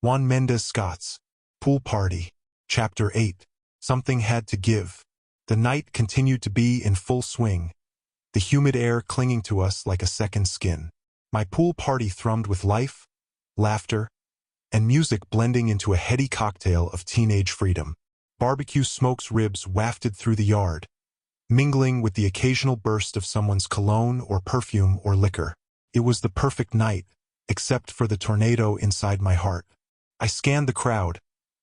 Juan Mendez Scott's Pool Party. Chapter 8. Something had to give. The night continued to be in full swing, the humid air clinging to us like a second skin. My pool party thrummed with life, laughter, and music blending into a heady cocktail of teenage freedom. Barbecue smoke's ribs wafted through the yard, mingling with the occasional burst of someone's cologne or perfume or liquor. It was the perfect night, except for the tornado inside my heart. I scanned the crowd,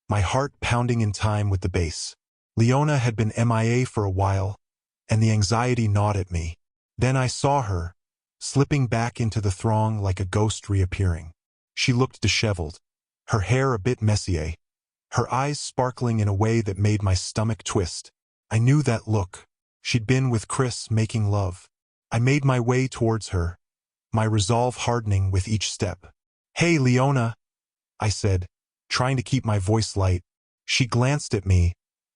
my heart pounding in time with the bass. Leona had been MIA for a while, and the anxiety gnawed at me. Then I saw her, slipping back into the throng like a ghost reappearing. She looked disheveled, her hair a bit messier, her eyes sparkling in a way that made my stomach twist. I knew that look. She'd been with Chris making love. I made my way towards her, my resolve hardening with each step. "Hey, Leona," I said, trying to keep my voice light. She glanced at me,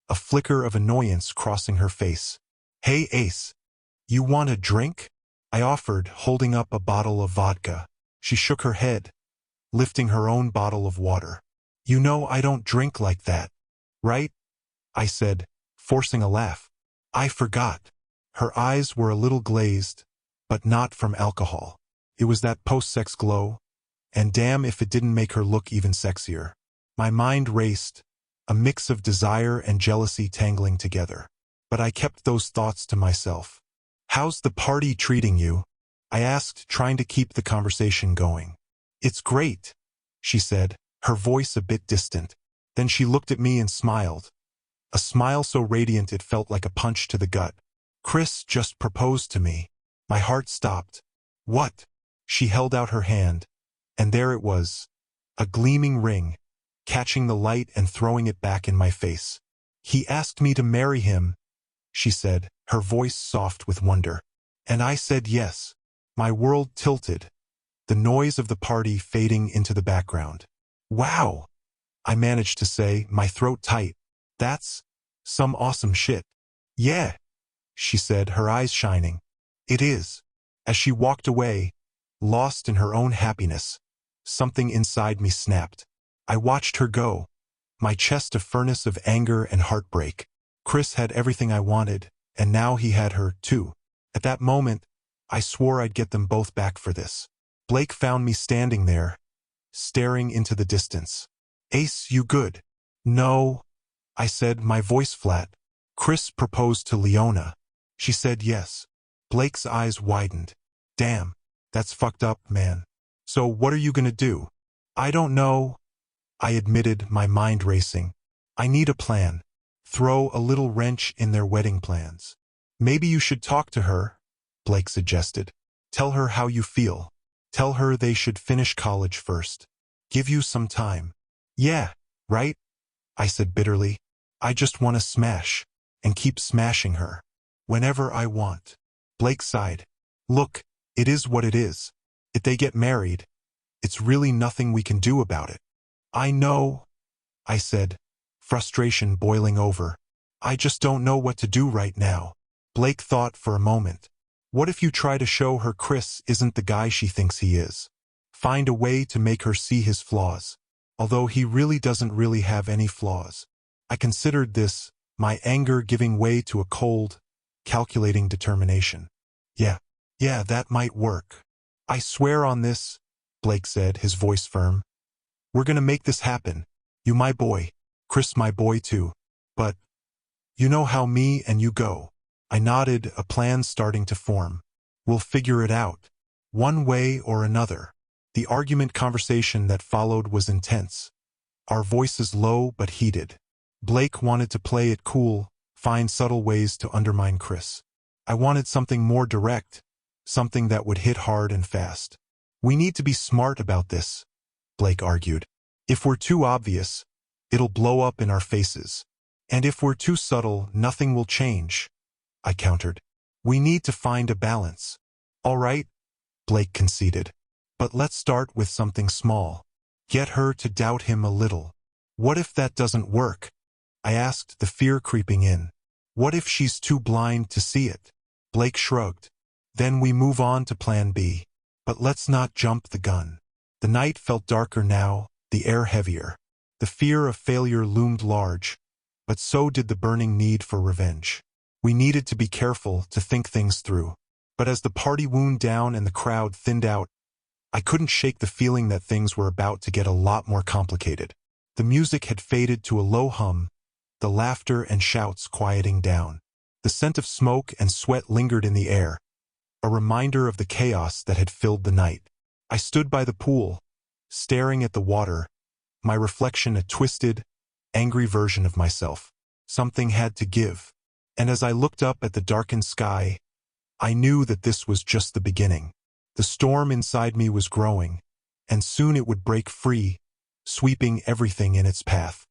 a flicker of annoyance crossing her face. "Hey, Ace. You want a drink?" I offered, holding up a bottle of vodka. She shook her head, lifting her own bottle of water. "You know I don't drink like that, right?" I said, forcing a laugh. "I forgot." Her eyes were a little glazed, but not from alcohol. It was that post-sex glow, and damn if it didn't make her look even sexier. My mind raced, a mix of desire and jealousy tangling together. But I kept those thoughts to myself. "How's the party treating you?" I asked, trying to keep the conversation going. "It's great," she said, her voice a bit distant. Then she looked at me and smiled, a smile so radiant it felt like a punch to the gut. "Chris just proposed to me." My heart stopped. "What?" She held out her hand, and there it was, a gleaming ring, catching the light and throwing it back in my face. "He asked me to marry him," she said, her voice soft with wonder. And I said yes. My world tilted, the noise of the party fading into the background. "Wow," I managed to say, my throat tight. "That's some awesome shit." "Yeah," she said, her eyes shining. "It is." As she walked away, lost in her own happiness, something inside me snapped. I watched her go, my chest a furnace of anger and heartbreak. Chris had everything I wanted, and now he had her, too. At that moment, I swore I'd get them both back for this. Blake found me standing there, staring into the distance. "Ace, you good?" "No," I said, my voice flat. "Chris proposed to Leona." She said yes. Blake's eyes widened. "Damn, that's fucked up, man. So what are you gonna do?" "I don't know," I admitted, my mind racing. "I need a plan. Throw a little wrench in their wedding plans." "Maybe you should talk to her," Blake suggested. "Tell her how you feel. Tell her they should finish college first. Give you some time." "Yeah, right," I said bitterly. "I just want to smash, and keep smashing her, whenever I want." Blake sighed. "Look, it is what it is. If they get married, it's really nothing we can do about it." "I know," I said, frustration boiling over. "I just don't know what to do right now." Blake thought for a moment. "What if you try to show her Chris isn't the guy she thinks he is? Find a way to make her see his flaws, although he really doesn't really have any flaws." I considered this, my anger giving way to a cold, calculating determination. Yeah, that might work." "I swear on this," Blake said, his voice firm. "We're gonna make this happen. You my boy, Chris my boy too. But you know how me and you go." I nodded, a plan starting to form. "We'll figure it out, one way or another." The argument conversation that followed was intense, our voices low but heated. Blake wanted to play it cool, find subtle ways to undermine Chris. I wanted something more direct, something that would hit hard and fast. "We need to be smart about this," Blake argued. "If we're too obvious, it'll blow up in our faces. And if we're too subtle, nothing will change," I countered. "We need to find a balance." "All right," Blake conceded. "But let's start with something small. Get her to doubt him a little." "What if that doesn't work?" I asked, the fear creeping in. "What if she's too blind to see it?" Blake shrugged. "Then we move on to plan B. But let's not jump the gun." The night felt darker now, the air heavier. The fear of failure loomed large, but so did the burning need for revenge. We needed to be careful, to think things through. But as the party wound down and the crowd thinned out, I couldn't shake the feeling that things were about to get a lot more complicated. The music had faded to a low hum, the laughter and shouts quieting down. The scent of smoke and sweat lingered in the air, a reminder of the chaos that had filled the night. I stood by the pool, staring at the water, my reflection a twisted, angry version of myself. Something had to give. And as I looked up at the darkened sky, I knew that this was just the beginning. The storm inside me was growing, and soon it would break free, sweeping everything in its path.